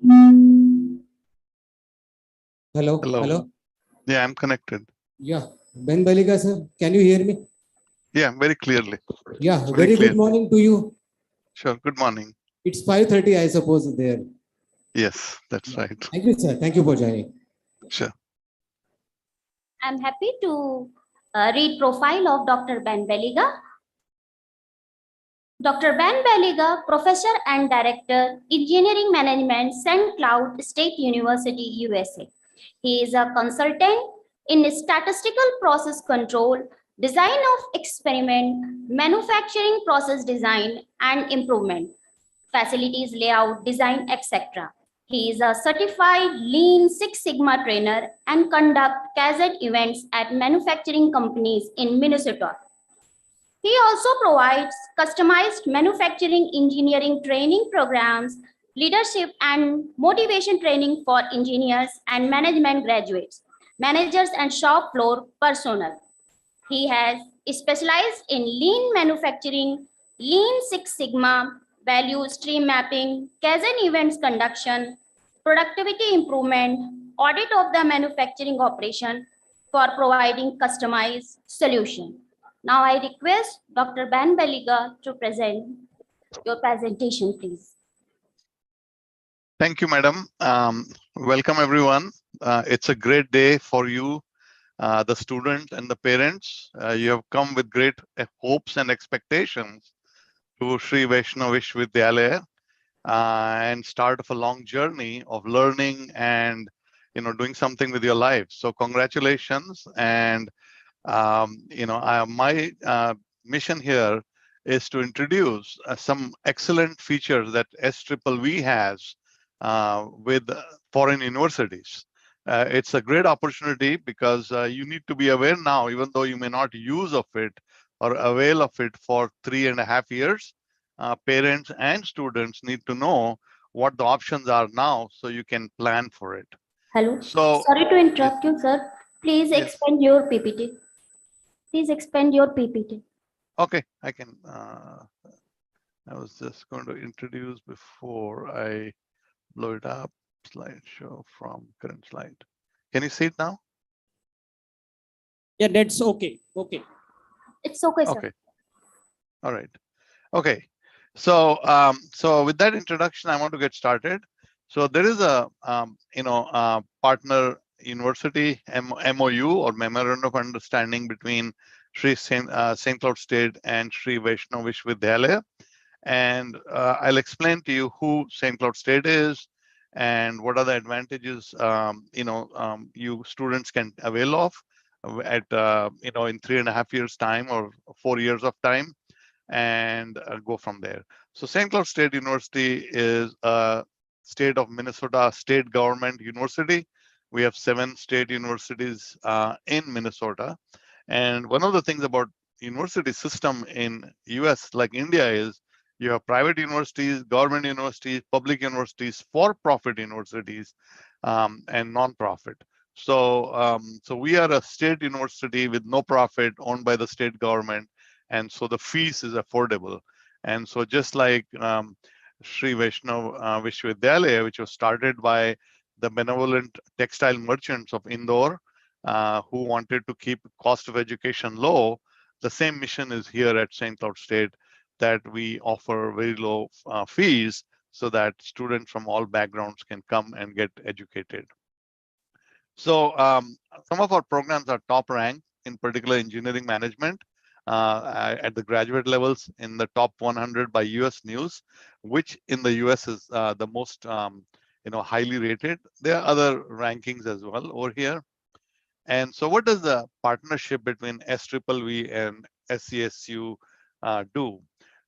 Hello. Hello. Hello. Yeah, I'm connected. Yeah. Ben Balika, sir. Can you hear me? Yeah, very clearly. Yeah. Very Very clear. good morning to you. Sure. Good morning. It's 5:30, I suppose, there. Yes, that's Yeah. right. Thank you, sir. Thank you for joining. Sure. I'm happy to read profile of Dr. Ben Beliga. Dr. Ben Beliga, Professor and Director, Engineering Management, St. Cloud State University, USA. He is a consultant in statistical process control, design of experiment, manufacturing process design and improvement, facilities layout, design, etc. He is a certified Lean Six Sigma trainer and conduct Kaizen events at manufacturing companies in Minnesota. He also provides customized manufacturing engineering training programs, leadership and motivation training for engineers and management graduates, managers and shop floor personnel. He has specialized in lean manufacturing, Lean Six Sigma, value stream mapping, Kaizen events conduction, productivity improvement, audit of the manufacturing operation for providing customized solution. Now I request Dr. Ben Beliga to present your presentation, please. Thank you, madam. Welcome, everyone. It's a great day for you, the student and the parents. You have come with great hopes and expectations to Sri Vaishnav Vishwavidyalaya and start of a long journey of learning and doing something with your life. So congratulations. And my mission here is to introduce some excellent features that SVVV has with foreign universities. It's a great opportunity because you need to be aware now, even though you may not use of it or avail of it for 3.5 years. Parents and students need to know what the options are now so you can plan for it. Hello. So, sorry to interrupt you, sir. Please yes. expand your PPT. Please expand your PPT. Okay, I can. I was just going to introduce before I blow it up. Slideshow from current slide. Can you see it now? Yeah, that's okay. Okay. It's okay, sir. Okay. All right. Okay. So, so with that introduction, I want to get started. So there is a, partner university MOU or Memorandum of Understanding between St. Cloud State and Sri Vaishnav Vishwavidyalaya. And I'll explain to you who St. Cloud State is and what are the advantages you students can avail of at in 3.5 years time or 4 years of time, and go from there. So St. Cloud State University is a state of Minnesota state government university. We have 7 state universities in Minnesota, and one of the things about university system in US like India is you have private universities, government universities, public universities, for-profit universities, and non-profit. So, so we are a state university with no profit, owned by the state government, and so the fees is affordable. And so just like Sri Vaishnav Vishwavidyalaya, which was started by the benevolent textile merchants of Indore, who wanted to keep cost of education low, the same mission is here at St. Cloud State, that we offer very low fees so that students from all backgrounds can come and get educated. So some of our programs are top ranked, in particular engineering management at the graduate levels in the top 100 by US News, which in the US is the most highly rated. There are other rankings as well over here. And so what does the partnership between SVVV and SCSU do?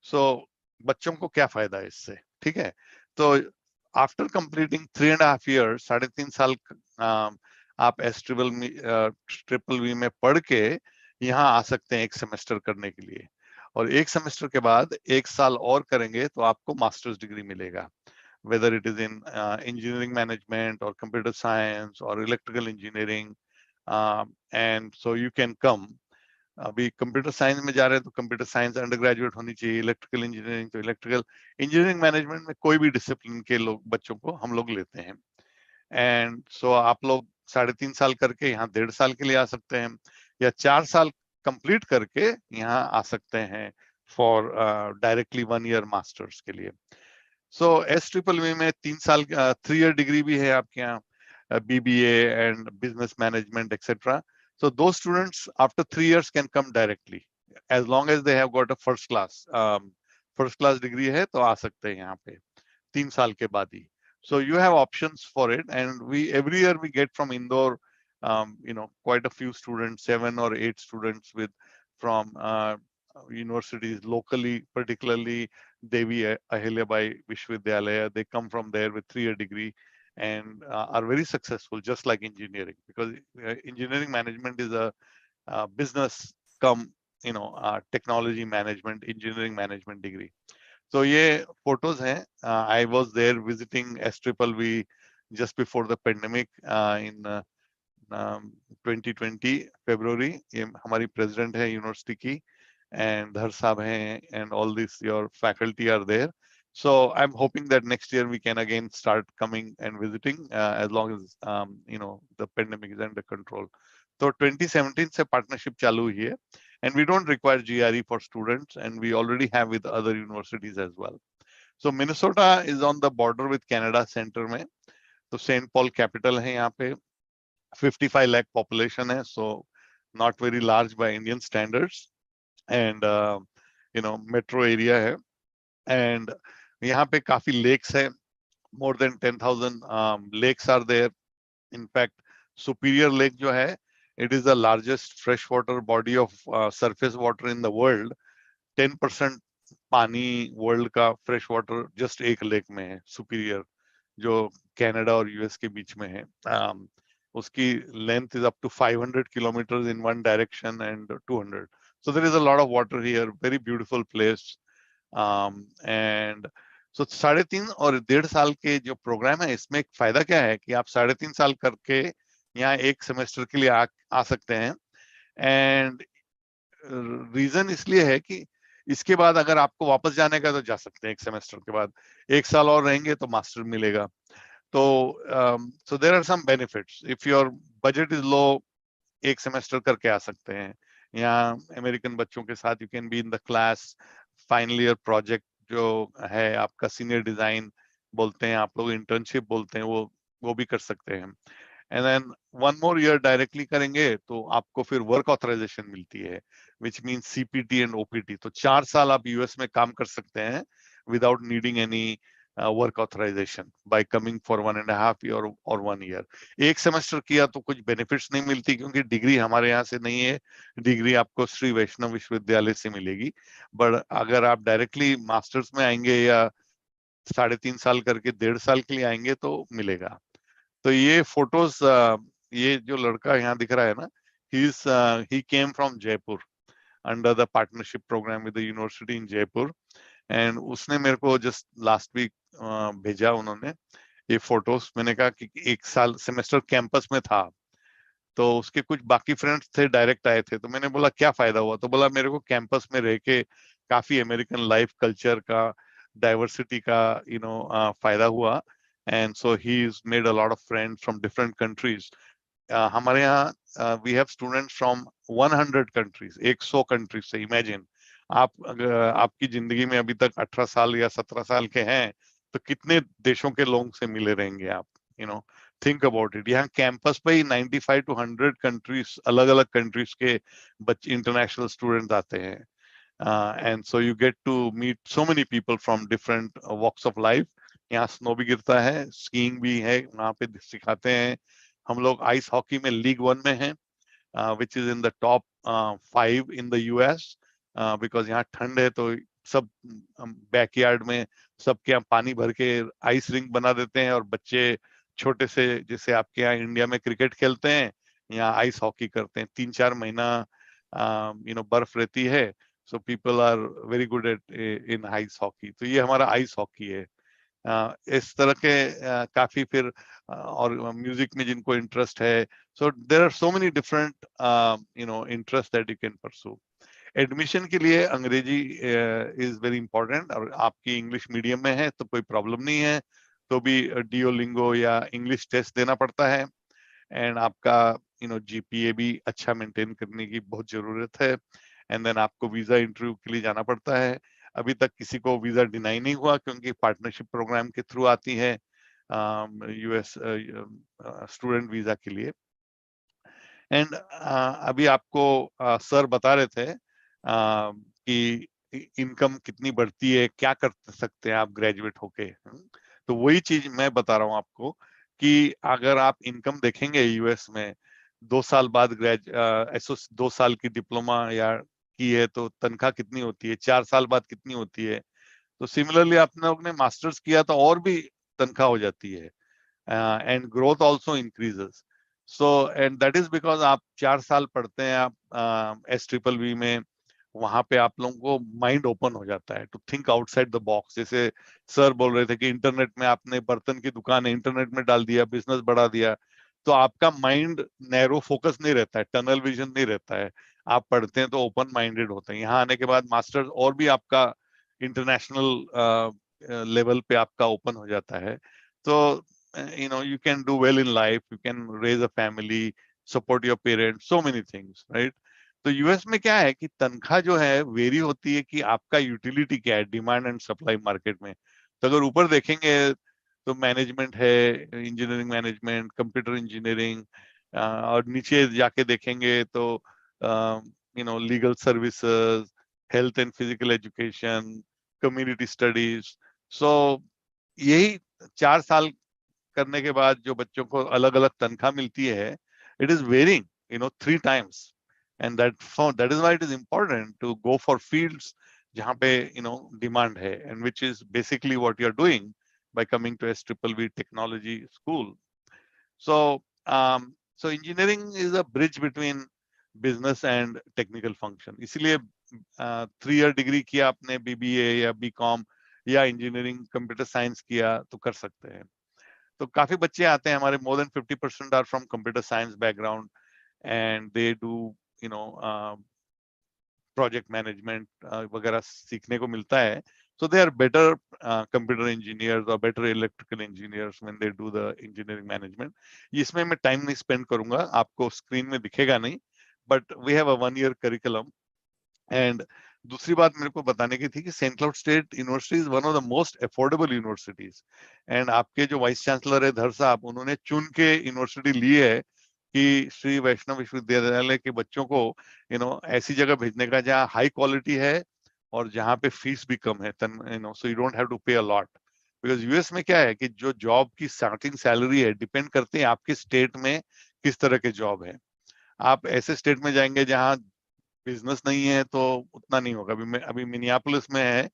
So बच्चों को क्या फायदा है इससे, ठीक है? तो after completing 3.5 years, 3.5 साल आप SVVV में पढ़ के यहाँ आ सकते हैं 1 सेमेस्टर करने के लिए, और 1 सेमेस्टर के बाद 1 साल और करेंगे तो आपको मास्टर्स डिग्री मिलेगा, whether it is in engineering management or computer science or electrical engineering. And so you can come. अभी कंप्यूटर साइंस में जा रहे हैं तो कंप्यूटर साइंस अंडर ग्रेजुएट होनी चाहिए, इलेक्ट्रिकल इंजीनियरिंग तो इलेक्ट्रिकल इंजीनियरिंग, मैनेजमेंट में कोई भी डिसिप्लिन के लोग बच्चों को हम लोग लेते हैं। एंड सो आप लोग 3.5 साल करके यहाँ 1.5 साल के लिए आ सकते हैं, या 4 साल कंप्लीट करके यहाँ आ सकते हैं फॉर डायरेक्टली 1 ईयर मास्टर्स के लिए। सो SEE में 3 साल 3 ईयर डिग्री भी है आपके यहाँ, BBA and business management, etc. So those students after 3 years can come directly, as long as they have got a first class degree है तो आ सकते हैं यहाँ पे 3 साल के बाद ही. So you have options for it, and we every year we get from Indore, quite a few students, 7 or 8 students from universities locally, particularly Devi Ahilyabai Vishwavidyalaya. They come from there with 3-year degree and are very successful, just like engineering, because engineering management is a business come, technology management, engineering management degree. So ये photos हैं. I was there visiting SVVV just before the pandemic in 2020 February. ये हमारी president है university की, and Dhar साहब हैं, and all this your faculty are there. So I'm hoping that next year we can again start coming and visiting, as long as the pandemic is under control. So 2017 से partnership चालू हुई है, and we don't require GRE for students, and we already have with other universities as well. So Minnesota is on the border with Canada center में, तो St. Paul capital है यहाँ पे, 55 lakh population है, so not very large by Indian standards, and metro area है, and यहाँ पे काफी lakes है, more than 10,000 lakes are there. In fact, Superior Lake जो है, it is the largest freshwater body of surface water in the world. 10% पानी world का fresh water just एक लेक में है, सुपीरियर, जो कनाडा और यूएस के बीच में है. उसकी length is up to 500 kilometre in one direction and 200. So there is a lot of water here, very beautiful place. And so 3.5 और 1.5 साल के जो प्रोग्राम है, इसमें एक फायदा क्या है कि आप 3.5 साल करके यहाँ एक सेमेस्टर के लिए आ सकते हैं. एंड रीजन इसलिए है कि इसके बाद अगर आपको वापस जाने का तो जा सकते हैं, एक सेमेस्टर के बाद 1 साल और रहेंगे तो मास्टर मिलेगा. तो so there are some benefits. If your budget is low, एक सेमेस्टर करके आ सकते हैं. यहाँ अमेरिकन बच्चों के साथ you can be in the class. Final year project जो है आपका, सीनियर डिजाइन बोलते हैं आप लोग, इंटर्नशिप बोलते हैं, वो भी कर सकते हैं. And then 1 more year directly करेंगे तो आपको फिर वर्क ऑथराइजेशन मिलती है, which mean CPT and OPT. तो 4 साल आप यूएस में काम कर सकते हैं without needing any work authorisation by coming for 1.5 year और 1 year. एक सेमेस्टर किया तो कुछ बेनिफिट्स नहीं मिलती, क्योंकि डिग्री हमारे यहाँ से नहीं है, डिग्री आपको श्री वैष्णव विश्वविद्यालय से मिलेगी. बट अगर आप डायरेक्टली मास्टर्स में आएंगे या 3.5 साल करके 1.5 साल के लिए आएंगे तो मिलेगा. तो ये फोटोज, ये जो लड़का यहाँ दिख रहा है ना, he came from Jaipur under the partnership program with the university in Jaipur, and उसने मेरे को just last week भेजा उन्होंने ये फोटोज. मैंने कहा कि 1 साल सेमेस्टर कैंपस में था, तो उसके कुछ बाकी फ्रेंड्स थे डायरेक्ट आए थे, तो मैंने बोला क्या फायदा हुआ, तो बोला मेरे को कैंपस में रह के काफी अमेरिकन लाइफ कल्चर का, डाइवर्सिटी का फायदा हुआ. And so he is made a lot of friends from different countries. हमारे यहाँ we have students from 100 countries, 100 countries से. इमेजिन आप अगर आपकी जिंदगी में अभी तक 18 साल या 17 साल के हैं, तो कितने देशों के लोगों से मिले रहेंगे आप. Think about it. यहाँ कैंपस पे ही 95 to 100 कंट्रीज, अलग अलग कंट्रीज के बच्चे, इंटरनेशनल स्टूडेंट आते हैं. And so you get to meet so many people from different walks of life. यहाँ स्नो भी गिरता है, स्कीइंग भी है, वहाँ पे सिखाते हैं. हम लोग आइस हॉकी में लीग 1 में हैं, which is in the top 5 in the US, because यहाँ ठंड है तो सब बैकयार्ड में सबके यहाँ पानी भर के आइस रिंक बना देते हैं, और बच्चे छोटे से, जैसे आपके यहाँ इंडिया में क्रिकेट खेलते हैं, यहाँ आइस हॉकी करते हैं. 3-4 महीना बर्फ रहती है, so people are very good at in ice hockey. तो ये हमारा आइस हॉकी है. इस तरह के काफी फिर और म्यूजिक में जिनको इंटरेस्ट है, so there are so many different interest that you can pursue. Admission के लिए अंग्रेजी इज वेरी इंपॉर्टेंट, और आपकी इंग्लिश मीडियम में है तो कोई प्रॉब्लम नहीं है, तो भी डिओलिंगो या इंग्लिश टेस्ट देना पड़ता है। एंड आपका जीपीए भी अच्छा मेंटेन करने की बहुत जरूरत है। एंड देन आपको वीजा इंटरव्यू के लिए जाना पड़ता है। अभी तक किसी को वीजा डिनाई नहीं हुआ, क्योंकि पार्टनरशिप प्रोग्राम के थ्रू आती है यूएस स्टूडेंट वीजा के लिए। एंड अभी आपको सर बता रहे थे कि इनकम कितनी बढ़ती है, क्या कर सकते हैं आप ग्रेजुएट होके। तो वही चीज मैं बता रहा हूँ आपको कि अगर आप इनकम देखेंगे यूएस में 2 साल बाद 2 साल की डिप्लोमा या की है तो तनख्वाह कितनी होती है, 4 साल बाद कितनी होती है। तो सिमिलरली आपने लोग ने मास्टर्स किया तो और भी तनख्वाह हो जाती है, and growth also increases. So and that is because आप 4 साल पढ़ते हैं आप SVVV में, वहां पे आप लोगों को माइंड ओपन हो जाता है to think outside the box. जैसे सर बोल रहे थे कि इंटरनेट में आपने बर्तन की दुकान है, इंटरनेट में डाल दिया, बिजनेस बढ़ा दिया, तो आपका माइंड नैरो फोकस नहीं रहता है, टनल विजन नहीं रहता है। आप पढ़ते हैं तो ओपन माइंडेड होते हैं। यहाँ आने के बाद मास्टर्स और भी आपका इंटरनेशनल लेवल पे आपका ओपन हो जाता है। तो you can do well in life, you can raise a family, support your parents, so many things, right? तो यूएस में क्या है कि तनख्वाह जो है वेरी होती है कि आपका यूटिलिटी क्या है डिमांड एंड सप्लाई मार्केट में। तो अगर ऊपर देखेंगे तो मैनेजमेंट है, इंजीनियरिंग मैनेजमेंट, कंप्यूटर इंजीनियरिंग, और नीचे जाके देखेंगे तो legal services, health and physical education, community studies. So यही 4 साल करने के बाद जो बच्चों को अलग अलग तनख्वाह मिलती है, it is varying 3 times। And that is why it is important to go for fields जहाँ पे डिमांड है, and which is basically what you are doing by coming to SVVV technology school. So engineering is a bridge between business and technical function. इसलिए 3 year degree किया आपने BBA या BCom या engineering computer science किया तो कर सकते हैं। तो काफी बच्चे आते हैं हमारे, more than 50% are from computer science background, and they do project management वगैरह सीखने को मिलता है। So they are better computer engineers और better electrical engineers when they do the engineering management. इसमें मैं टाइम नहीं स्पेंड करूंगा, आपको स्क्रीन में दिखेगा नहीं, but we have a 1 year curriculum. एंड दूसरी बात मेरे को बताने की थी कि Saint Cloud State University is one of the most affordable universities. And आपके जो वाइस चांसलर है धर साहब, उन्होंने चुन के यूनिवर्सिटी ली है कि श्री वैष्णव विश्वविद्यालय के बच्चों को ऐसी जगह भेजने का जहाँ हाई क्वालिटी है और जहाँ पे फीस भी कम है, so you don't have to pay a lot. Because US में क्या है कि जो जॉब की स्टार्टिंग सैलरी है डिपेंड करते हैं आपके स्टेट में किस तरह के जॉब है। आप ऐसे स्टेट में जाएंगे जहाँ बिजनेस नहीं है तो उतना नहीं होगा। अभी मिनियापोलिस में है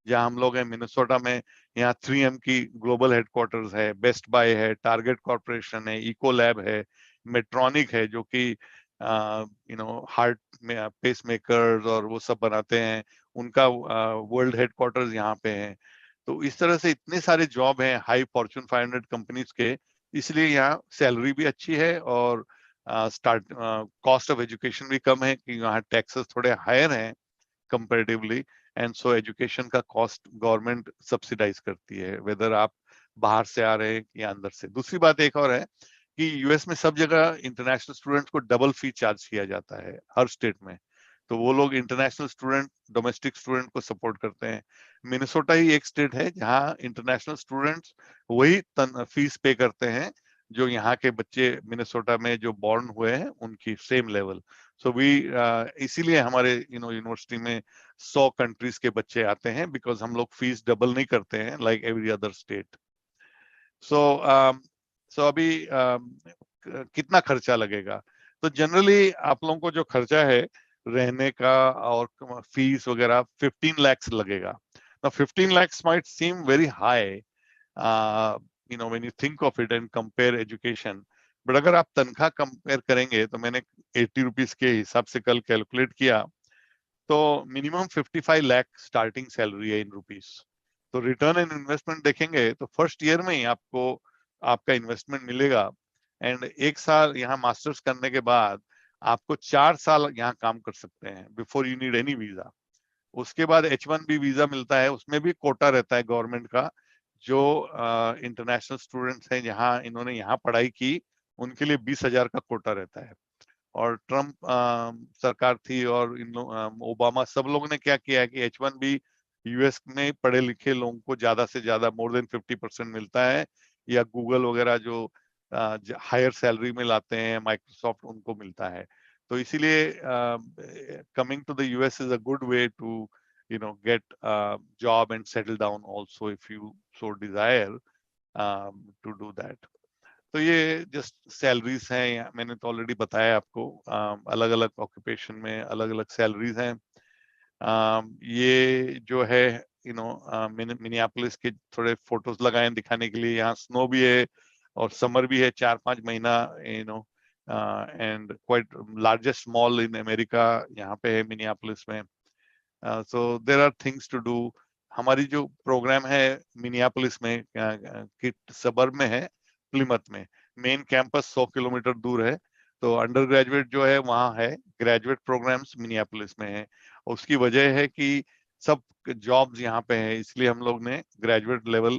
जहां हम लोग हैं, मिनेसोटा में, यहाँ 3M की ग्लोबल हेडक्वार्टर्स है, बेस्ट बाय है, टारगेट कॉर्पोरेशन है, इको लैब है, मेट्रॉनिक है जो कि हार्ट में पेस मेकर्स और वो सब बनाते हैं, उनका वर्ल्ड हेडक्वार्टर्स यहाँ पे है। तो इस तरह से इतने सारे जॉब हैं हाई फॉर्च्यून 500 कंपनीज के, इसलिए यहाँ सैलरी भी अच्छी है और कॉस्ट ऑफ एजुकेशन भी कम है कि यहाँ टैक्सेस थोड़े हायर हैं कंपैरेटिवली, एंड सो एजुकेशन का कॉस्ट गवर्नमेंट सब्सिडाइज करती है, वेदर आप बाहर से आ रहे हैं या अंदर से। दूसरी बात एक और है कि यूएस में सब जगह इंटरनेशनल स्टूडेंट्स को डबल फी चार्ज किया जाता है हर स्टेट में। तो वो लोग इंटरनेशनल स्टूडेंट डोमेस्टिक स्टूडेंट को सपोर्ट करते हैं। मिनेसोटा ही एक स्टेट है जहाँ इंटरनेशनल स्टूडेंट्स वही फीस पे करते हैं जो यहाँ के बच्चे मिनेसोटा में जो बॉर्न हुए हैं उनकी सेम लेवल। सो वी इसीलिए हमारे यूनिवर्सिटी में 100 कंट्रीज के बच्चे आते हैं, बिकॉज हम लोग फीस डबल नहीं करते हैं लाइक एवरी अदर स्टेट। सो अभी कितना खर्चा लगेगा? तो जनरली आप लोगों को जो खर्चा है रहने का और फीस वगैरह 15 lakhs लगेगा। Now 15 lakhs might seem very high, when you think of it and compare education, but अगर आप तनख्वाह कंपेयर करेंगे तो मैंने 80 रुपीज के हिसाब से कल कैलकुलेट किया तो मिनिमम 55 लाख स्टार्टिंग सैलरी है इन रुपीस। तो तो रिटर्न इन इन्वेस्टमेंट देखेंगे तो फर्स्ट ईयर में ही आपको आपका इन्वेस्टमेंट मिलेगा, एंड 1 साल यहाँ मास्टर्स करने के बाद आपको 4 साल यहाँ काम कर सकते हैं before you need any visa. उसके बाद H1B वीजा मिलता है, उसमें भी कोटा रहता है गवर्नमेंट का। जो इंटरनेशनल स्टूडेंट्स हैं जहाँ इन्होंने यहाँ पढ़ाई की उनके लिए 20,000 का कोटा रहता है। और ट्रम्प सरकार थी और ओबामा, सब लोगों ने क्या किया है कि H1B यूएस में पढ़े लिखे लोगों को ज्यादा से ज्यादा मोर देन 50% मिलता है, या गूगल वगैरह जो हायर सैलरी में लाते हैं, माइक्रोसॉफ्ट, उनको मिलता है। तो इसीलिए coming to the US is a good way to get a job and settle down also if you so desire to do that. तो ये जस्ट सैलरीज हैं, मैंने तो ऑलरेडी बताया आपको। अलग अलग ऑक्यूपेशन में अलग अलग सैलरीज हैं। ये जो है मिनियापोलिस के थोड़े फोटोज लगाए दिखाने के लिए। यहाँ स्नो भी है और समर भी है, 4-5 महीना, and quite largest mall in America यहाँ पे है मिनियापोलिस में। So there are things to do. हमारी जो प्रोग्राम है मिनियापोलिस में किट सबर्ब में है, प्लिमथ में। मेन कैंपस 100 किलोमीटर दूर है, तो अंडर ग्रेजुएट जो है वहाँ है, ग्रेजुएट प्रोग्राम्स मिनियापोलिस में है। उसकी वजह है कि सब जॉब्स यहाँ पे हैं, इसलिए हम लोग ने ग्रेजुएट लेवल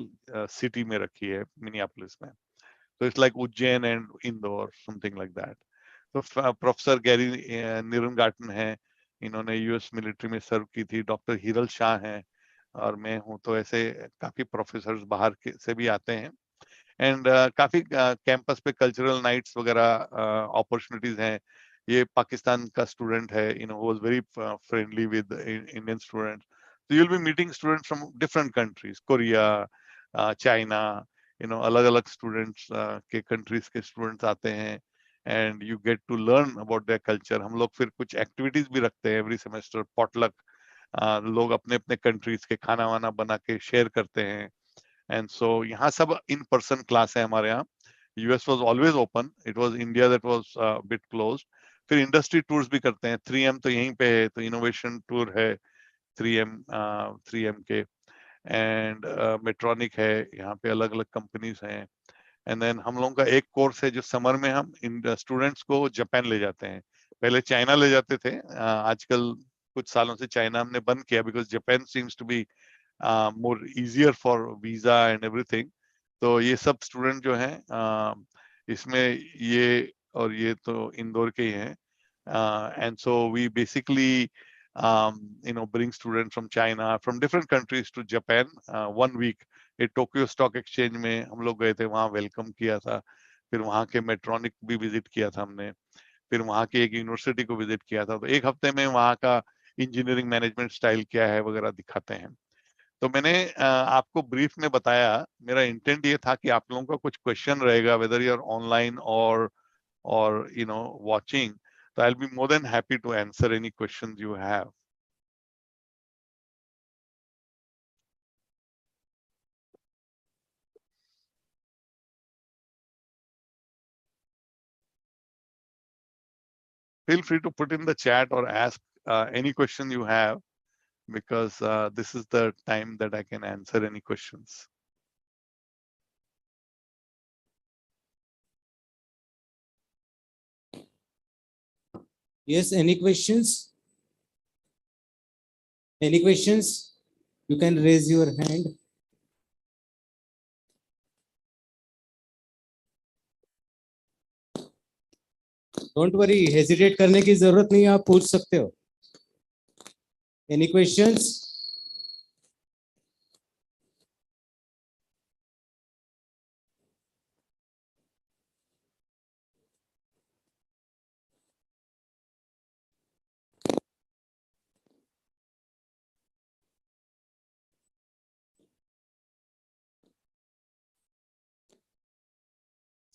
सिटी में रखी है मिनियापोलिस में। तो it's like Ujjain and Indore, something like that. तो प्रोफेसर गैरी निरनगार्टन है, इन्होंने यूएस मिलिट्री में सर्व की थी। डॉक्टर हिरल शाह हैं और मैं हूँ। तो ऐसे काफी प्रोफेसर बाहर के से भी आते हैं। एंड काफी कैंपस पे कल्चरल नाइट्स वगैरह अपॉर्चुनिटीज हैं। ये पाकिस्तान का स्टूडेंट है, was very friendly with Indian students. तो you will be meeting students from different countries, Korea, China, अलग अलग स्टूडेंट्स के कंट्रीज के स्टूडेंट्स आते हैं, and you get to learn about their culture. हम लोग फिर कुछ एक्टिविटीज भी रखते हैं एवरी सेमेस्टर, पॉटलक। लोग अपने अपने कंट्रीज के खाना वाना बना के शेयर करते हैं। एंड सो यहाँ सब इन पर्सन क्लास है हमारे यहाँ। US was always open, it was India that was bit closed. फिर इंडस्ट्री टूर्स भी करते हैं। 3M तो यहीं पे है, तो इनोवेशन टूर है 3M के। एंड मेट्रॉनिक है, यहाँ पे अलग अलग कंपनीज हैं। एंड देन हम लोगों का एक कोर्स है जो समर में हम स्टूडेंट्स को जापान ले जाते हैं। पहले चाइना ले जाते थे, आजकल कुछ सालों से चाइना हमने बंद किया, because Japan seems to be more easier for visa and everything. तो ये सब स्टूडेंट जो हैं इसमें, ये और ये तो इंदौर के ही हैं। And so we basically bring students from China, from different countries to Japan 1 week। ये टोक्यो स्टॉक एक्सचेंज में हम लोग गए थे, वहाँ वेलकम किया था। फिर वहाँ के मेट्रॉनिक भी विजिट किया था हमने। फिर वहाँ की एक यूनिवर्सिटी को विजिट किया था। तो 1 हफ्ते में वहाँ का इंजीनियरिंग मैनेजमेंट स्टाइल क्या है वगैरह दिखाते हैं। तो मैंने आपको ब्रीफ में बताया। मेरा इंटेंट ये था कि आप लोगों का कुछ क्वेश्चन रहेगा, वेदर यू आर ऑनलाइन और watching, so I'll be more than happy to answer any questions you have. Feel free to put in the chat or ask any question you have, because this is the time that I can answer any questions. Yes, any questions? Any questions? You can raise your hand. Don't worry, hesitate करने की जरूरत नहीं है, आप पूछ सकते हो। Any questions?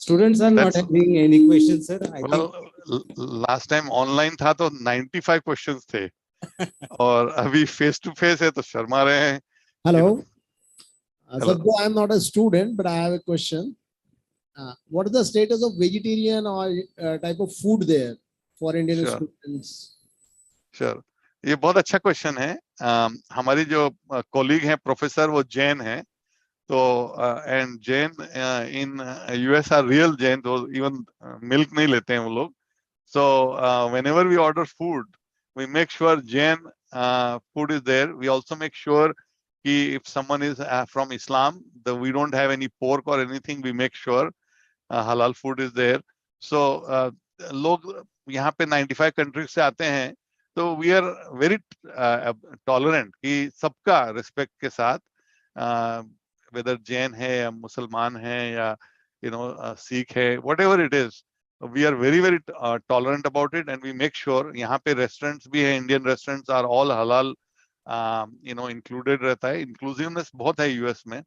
Students are not having any questions, sir. I think. Last time online था तो 95 questions थे, और अभी face to face है तो शर्मा रहे हैं। Hello. Hello. So though I am not a student, but I have a question. What is the status of vegetarian or type of food there for Indian Sure. students? Sure. ये बहुत अच्छा question है। हमारी जो colleague हैं professor, वो जैन हैं। तो and Jain in US are real Jain, तो इवन मिल्क नहीं लेते हैं वो लोग। सो whenever we order food, we make sure Jain food is there. We also make sure कि if someone is from Islam, that we don't have any pork or anything, we make sure halal food is there. So लोग यहाँ पे 95 countries से आते हैं, तो we are very tolerant कि सबका रिस्पेक्ट के साथ, वेदर जैन है या मुसलमान है या सिख है, whatever it is, we are very very tolerant about it, and we make sure यहाँ पे रेस्टोरेंट्स भी है, इंडियन रेस्टोरेंट्स आर ऑल हलाल, इंक्लूडेड रहता है। इंक्लूसिवनेस बहुत है यूएस में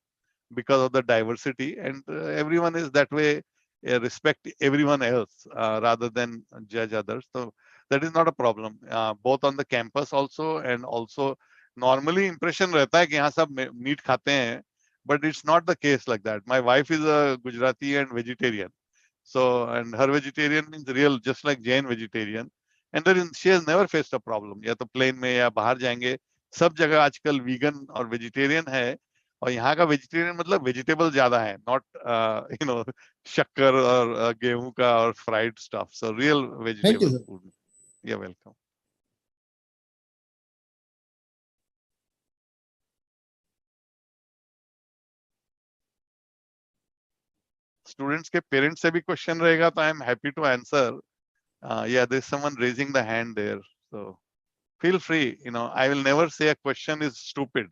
because of the diversity, and everyone is that way, respect everyone else rather than judge others. So that is not a problem, both on the campus also, and also normally impression रहता है कि यहाँ सब meet खाते हैं, but it's not the case like that. My wife is a Gujarati and vegetarian, so and her vegetarian means real, just like Jain vegetarian, and then she has never faced a problem. या तो plane में या बाहर जाएंगे, सब जगह आजकल vegan और वेजिटेरियन है। और यहाँ का वेजिटेरियन मतलब वेजिटेबल ज्यादा है, नॉट शक्कर और गेहूं का और fried stuff, so real vegetable sir. Food. Yeah welcome. Students के पेरेंट्स से भी क्वेश्चन रहेगा तो I am happy to answer. Yeah there is someone raising the hand there, so feel free. I will never say a question is stupid.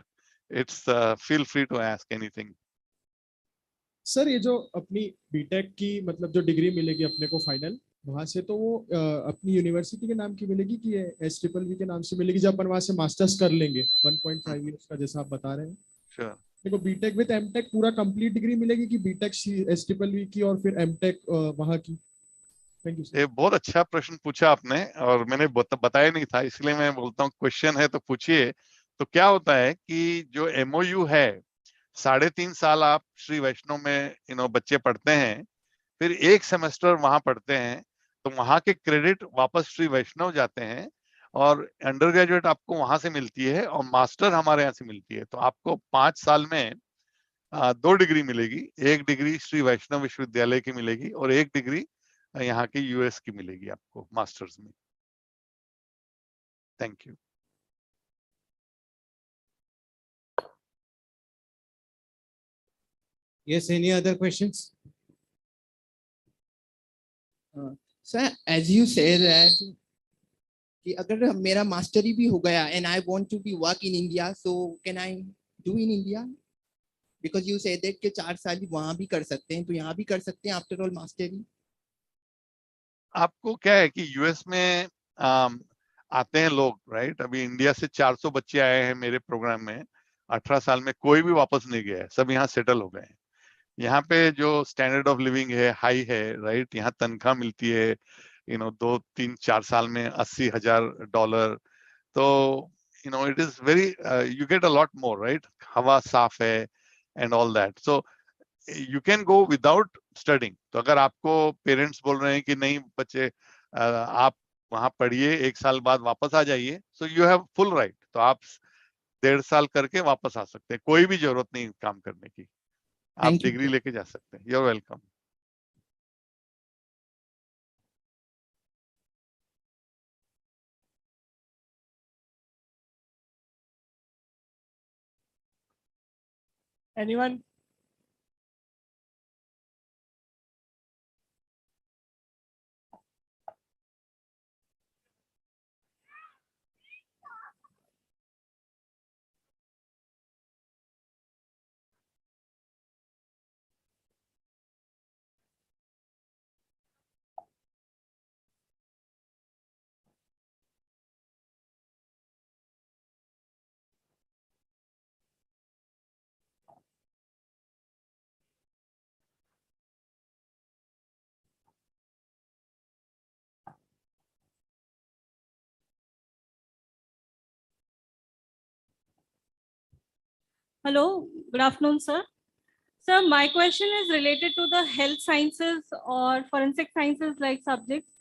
It's feel free to ask anything. Sir ये जो अपनी BTech की मतलब जो degree मिलेगी अपने को final वहां से, तो वो अपनी यूनिवर्सिटी के नाम की मिलेगी कि SVVV के नाम से मिलेगी जब अपन वहां से मास्टर्स कर लेंगे 1.5 इयर्स का जैसा आप बता रहे हैं? Sure. देखो बीटेक विद एमटेक पूरा कंप्लीट डिग्री मिलेगी कि बीटेक SVVV की और फिर एमटेक वहां की? Thank you sir. ये बहुत अच्छा प्रश्न पूछा आपने, और मैंने बताया नहीं था, इसलिए मैं बोलता हूँ क्वेश्चन है तो पूछिए। तो क्या होता है कि जो MOU है, 3.5 साल आप श्री वैष्णव में बच्चे पढ़ते हैं, फिर 1 सेमेस्टर वहां पढ़ते हैं, तो वहां के क्रेडिट वापस श्री वैष्णव जाते हैं, और अंडर ग्रेजुएट आपको वहां से मिलती है और मास्टर हमारे यहाँ से मिलती है। तो आपको 5 साल में 2 डिग्री मिलेगी। एक डिग्री श्री वैष्णव विश्वविद्यालय की मिलेगी और एक डिग्री यहाँ की यूएस की मिलेगी आपको मास्टर्स में। Thank you. Yes, any other questions? Sir, as you say that कि अगर मेरा मास्टरी भी हो गया and I want to be work in India, so can I do in India? Because you say that कि 4 साल वहाँ भी कर सकते हैं, तो यहाँ भी कर सकते हैं after all मास्टरी। आपको क्या है कि यूएस में आते हैं लोग, राइट? अभी इंडिया से 400 बच्चे आए हैं मेरे प्रोग्राम में, 18 साल में कोई भी वापस नहीं गया है, सब यहाँ सेटल हो गए हैं। यहाँ पे जो स्टैंडर्ड ऑफ लिविंग है हाई है, राइट? यहाँ तनख्वाह मिलती है 2-3-4 साल में $80,000। तो it is very, you get a lot more, right? हवा साफ है and all that, so you can go without studying. तो अगर आपको पेरेंट्स बोल रहे हैं कि नहीं बच्चे आप वहां पढ़िए, 1 साल बाद वापस आ जाइए, so you have full right. तो आप 1.5 साल करके वापस आ सकते हैं, कोई भी जरूरत नहीं काम करने की, आप डिग्री लेके जा सकते हैं। You are welcome. Anyone? Hello, good afternoon, sir. Sir, my question is related to the health sciences or forensic sciences like subjects.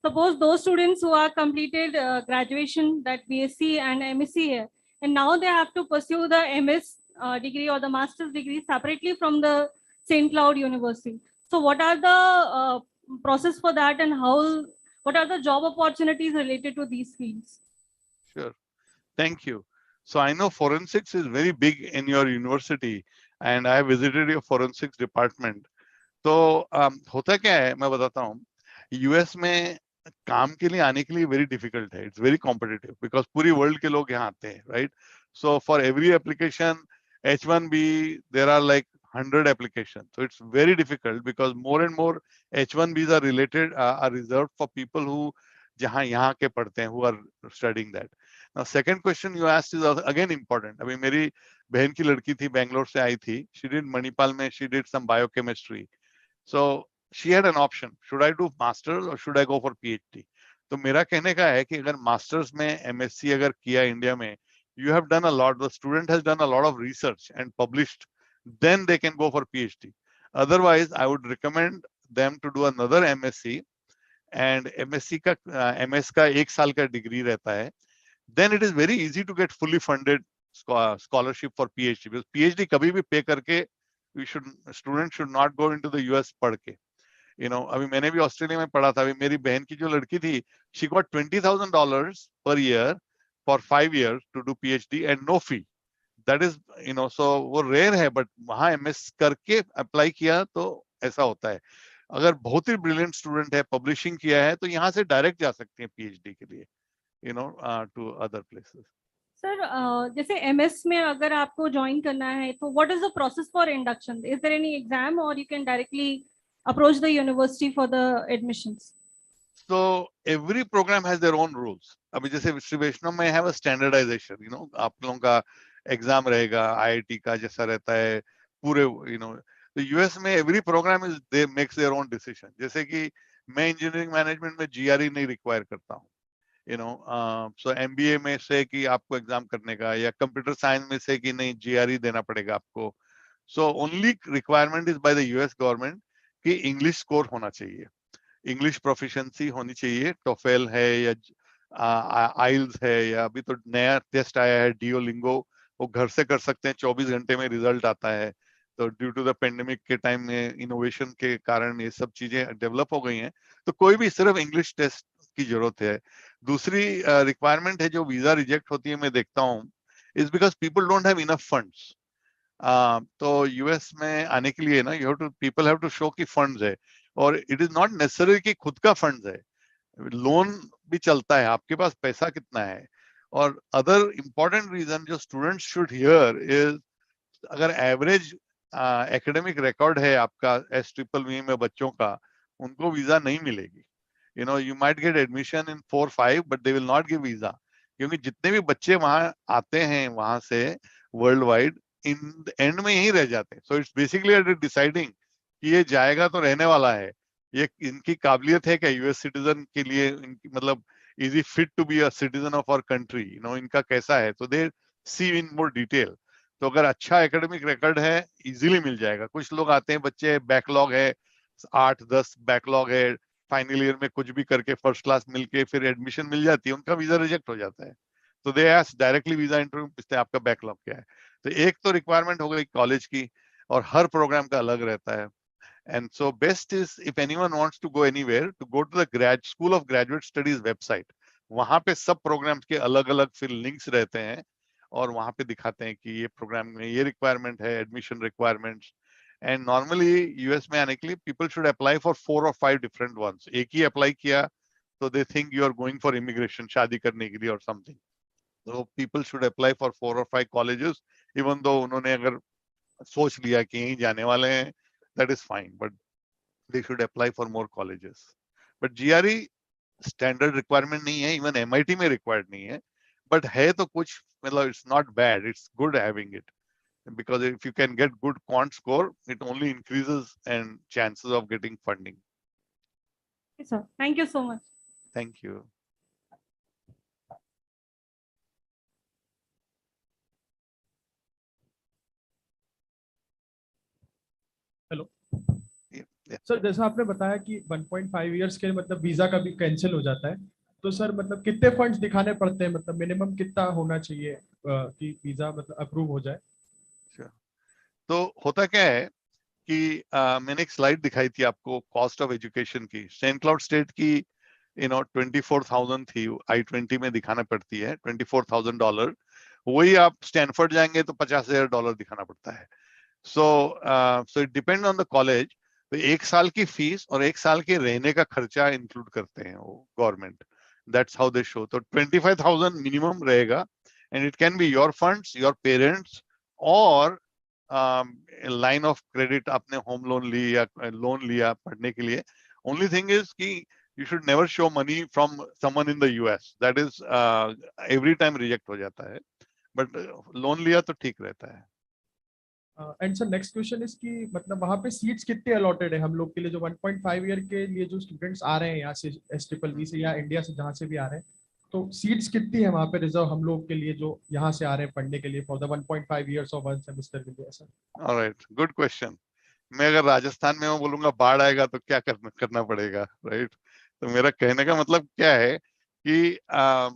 suppose those students who are completed graduation, that BSc and MSc here, and now they have to pursue the MS degree or the master's degree separately from the St. Cloud University. So what are the process for that, and what are the job opportunities related to these fields? Sure. Thank you. So I know forensics is very big in your university, and I have visited your forensics department. तो होता क्या है मैं बताता हूँ, US में काम के लिए आने के लिए वेरी डिफिकल्ट है, इट्स वेरी कॉम्पिटिटिव बिकॉज पूरी वर्ल्ड के लोग यहाँ आते हैं, right? So for every application H1B there are like 100 applications, so it's very difficult because more and more H1Bs are related are reserved for people who जहाँ यहाँ के पढ़ते हैं, who are studying that. Now second question you asked is again important. अभी मेरी बहन की लड़की थी, बैंगलोर से आई थी, she did मणिपाल में, she did some biochemistry. So she had an option, should I do masters or should I go for PhD? तो मेरा कहने का है कि अगर मास्टर्स में MSc अगर किया इंडिया में, you have done a lot, the student has done a lot of research and published, then they can go for PhD. Otherwise I would recommend them to do another MSc, and MSc का MS का 1 साल का degree रहता है. Then it is very easy to get fully funded scholarship for PhD, because PhD कभी भी पे करके students should not go into the US पढ़ के. You know, अभी मैंने भी ऑस्ट्रेलिया में पढ़ा था. अभी मेरी बहन की जो लड़की थी, she got $20,000 per year for 5 years to do PhD and no fee. That is, you know, so वो rare है, but वहाँ MS करके अप्लाई किया तो ऐसा होता है. अगर बहुत ही ब्रिलियंट स्टूडेंट है, पब्लिशिंग किया है, तो यहाँ से डायरेक्ट जा सकते हैं PhD के लिए, you know, to other places. Sir जैसे MS में अगर आपको ज्वाइन करना है, तो what is the process for induction? Is there any exam or you can directly approach the university for the admissions? So every program has their own rules. अभी जैसे श्री वैष्णव में have a standardization, you know, आप लोगों का exam रहेगा IIT का जैसा रहता है पूरे, you know. तो US में every program is they makes their own decision. जैसे कि मैं इंजीनियरिंग मैनेजमेंट में GRE नहीं रिक्वायर करता हूँ, you know, so MBA में से कि आपको एग्जाम करने का, या कंप्यूटर साइंस में से कि नहीं GRE देना पड़ेगा आपको. So only requirement is by the US government कि इंग्लिश स्कोर होना चाहिए, इंग्लिश प्रोफिशिएंसी होनी चाहिए, टोफेल है या आइल्स है, या अभी तो नया टेस्ट आया है डिओलिंगो, वो घर से कर सकते हैं, 24 घंटे में रिजल्ट आता है. तो ड्यू टू द पेंडेमिक के टाइम में इनोवेशन के कारण ये सब चीजें डेवलप हो गई हैं, तो कोई भी सिर्फ इंग्लिश टेस्ट की जरूरत है. दूसरी रिक्वायरमेंट है जो वीजा रिजेक्ट होती है, मैं देखता हूँ, is because people don't have enough funds. तो यूएस में आने के लिए ना, you have to, people have to show कि फंड्स है, और इट इज नॉट नेसेसरी कि खुद का फंड्स है, लोन भी चलता है, आपके पास पैसा कितना है. और अदर इंपॉर्टेंट रीजन जो स्टूडेंट्स शुड हियर इज, अगर एवरेज एकेडमिक रिकॉर्ड है आपका SVVV में बच्चों का, उनको वीजा नहीं मिलेगी. You know, you might get admission in 4-5 but they will not give visa, क्योंकि जितने भी बच्चे वहां आते हैं वहां से वर्ल्ड वाइड, इन एंड में यही रह जाते हैं. सो इट्स बेसिकली डिसाइडिंग कि ये जाएगा तो रहने वाला है, ये इनकी काबिलियत है क्या यूएस सिटीजन के लिए, इनकी मतलब is he fit to be a citizen of our country, you know, इनका कैसा है. तो दे सी इन मोर डिटेल. तो अगर अच्छा एकेडमिक रिकॉर्ड है, इजीली मिल जाएगा. कुछ लोग आते हैं, बच्चे बैकलॉग है, 8-10 बैकलॉग है, फाइनल ईयर में कुछ भी करके फर्स्ट क्लास मिलके फिर एडमिशन मिल जाती है, उनका वीजा रिजेक्ट हो जाता है. तो they ask directly visa interview, पूछते हैं आपका बैकलॉग क्या है. तो एक तो रिक्वायरमेंट हो गई कॉलेज की, और हर प्रोग्राम का अलग रहता है. And so best is, if anyone wants to go anywhere, to go to the School of Graduate Studies website. वहां पे सब प्रोग्राम्स के अलग अलग फिर लिंक्स रहते हैं, और वहां पे दिखाते हैं कि ये प्रोग्राम में ये रिक्वायरमेंट है, admission requirements. And normally US में आने के लिए people should apply for 4 or 5 different ones. एक ही अप्लाई किया तो they think you are going for immigration, शादी करने के लिए और समथिंग. तो people should apply for 4 or 5 colleges, even though उन्होंने अगर सोच लिया कि यहीं जाने वाले हैं, that is fine, but they should apply for more colleges. But GRE standard requirement नहीं है, even MIT में required नहीं है, but है तो कुछ, मतलब it's not bad, it's good having it, because if you can get good quant score, it only increases and chances of getting funding. Okay, sir. Thank you so much. Thank you. Hello. Yeah, sir जैसा आपने बताया कि 1.5 years के मतलब visa का भी cancel हो जाता है, तो सर मतलब कितने फंड्स दिखाने पड़ते हैं, मतलब मिनिमम कितना होना चाहिए कि वीजा मतलब अप्रूव हो जाए? तो होता क्या है कि मैंने एक स्लाइड दिखाई थी आपको कॉस्ट ऑफ एजुकेशन की। सेंट क्लाउड स्टेट की 24,000 थी, I-20 में दिखाना पड़ती है $24,000। वही आप स्टैनफोर्ड जाएंगे तो $50,000 दिखाना पड़ता है। So it depend on the college. तो एक साल की फीस और एक साल के रहने का खर्चा इंक्लूड करते हैं वो government. That's how they show. तो 25,000 मिनिमम रहेगा, and it can be your funds, your parents, और लाइन ऑफ क्रेडिट, आपने होम लोन ली या लोन लिया पढ़ने के लिए। ओनली थिंग इज कि you should never show money from someone in the US. That is every time reject हो जाता है, but लोन लिया तो ठीक रहता है। And sir next question is कि मतलब वहाँ पे सीट्स कितने अलॉटेड है हम लोग के लिए, जो 1.5 ईयर के लिए जो स्टूडेंट्स आ रहे हैं यहाँ से SVVV से या इंडिया से जहाँ से भी आ रहे हैं, तो सीट्स कितनी है वहाँ पे रिजर्व हम लोग के लिए जो यहाँ से आ रहे हैं पढ़ने के लिए for the 1.5 years of one semester के लिए? Sir alright, good question. मैं अगर राजस्थान में हूँ, बोलूंगा बाढ़ आएगा तो क्या करना पड़ेगा, राइट? तो मेरा कहने का मतलब क्या है कि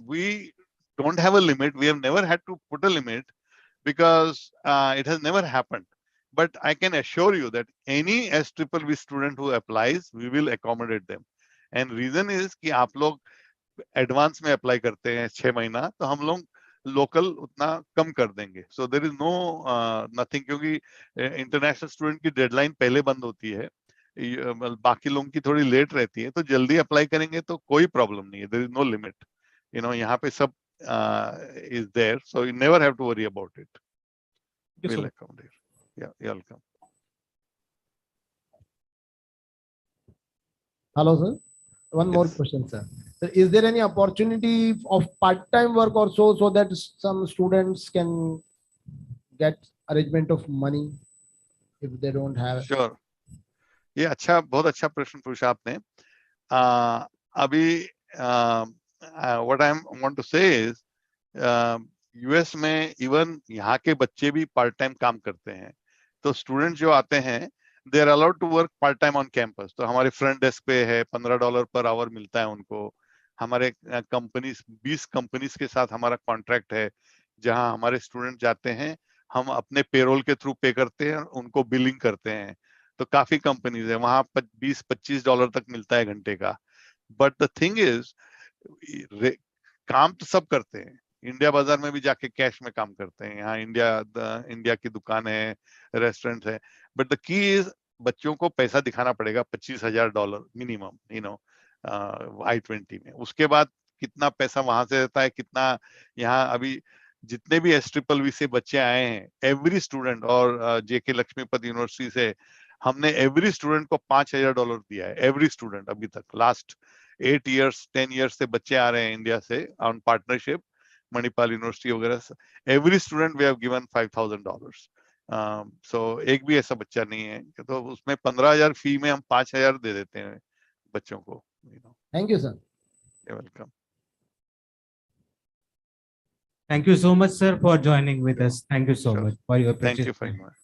we don't have a limit, we have never had to put a limit because it has never happened. But I can assure you that any SVVV student who applies, we will accommodate them. And reason is कि आप लोग advance में apply करते हैं 6 महीना, तो हम लोग लोकल उतना कम कर देंगे। सो देर इज नो नथिंग, क्योंकि इंटरनेशनल स्टूडेंट की डेडलाइन पहले बंद होती है, बाकी लोगों की थोड़ी लेट रहती है। तो जल्दी अप्लाई करेंगे तो कोई प्रॉब्लम नहीं है, देर इज नो लिमिट। यहाँ पे सब is there, so you never have to worry about it. We'll accommodate. Yeah, you're welcome. Hello, sir. One more Yes. question, sir. Sir, is there any opportunity of part-time work also so that some students can get arrangement of money if they don't have? Sure. ये बहुत अच्छा प्रश्न पूछा आपने। अभी what I want to say is US में even यहाँ के बच्चे भी पार्ट टाइम काम करते हैं। तो स्टूडेंट जो आते हैं, they are allowed to work part time on campus. तो हमारे फ्रंट डेस्क पे है, $15 पर आवर मिलता है उनको। हमारे कंपनीज 20 कंपनीज के साथ हमारा कॉन्ट्रैक्ट है, जहां हमारे स्टूडेंट जाते हैं, हम अपने पेरोल के थ्रू पे करते हैं, उनको बिलिंग करते हैं। तो काफी कंपनीज है वहां, $20-25 तक मिलता है घंटे का। बट द थिंग इज, काम तो सब करते हैं। इंडिया बाजार में भी जाके कैश में काम करते हैं। यहाँ इंडिया की दुकान है, रेस्टोरेंट है। बट द की इज, बच्चों को पैसा दिखाना पड़ेगा $25,000 मिनिमम, I-20 में। उसके बाद कितना पैसा वहां से रहता है, कितना यहाँ। अभी जितने भी SVVV से बच्चे आए हैं, एवरी स्टूडेंट, और JK लक्ष्मीपति यूनिवर्सिटी से हमने एवरी स्टूडेंट को $5,000 दिया है। एवरी स्टूडेंट अभी तक, लास्ट 8 years 10 years से बच्चे आ रहे हैं इंडिया से ऑन पार्टनरशिप, मणिपाल यूनिवर्सिटी वगैरह। Every student we have given $5,000। सो एक भी ऐसा बच्चा नहीं है, तो उसमें 15,000 फी में हम 5,000 दे देते हैं बच्चों को। Thank you, sir. You're welcome. Thank you so much, sir, for joining with us. Thank you so Sure. much for your Thank you precious very time. much.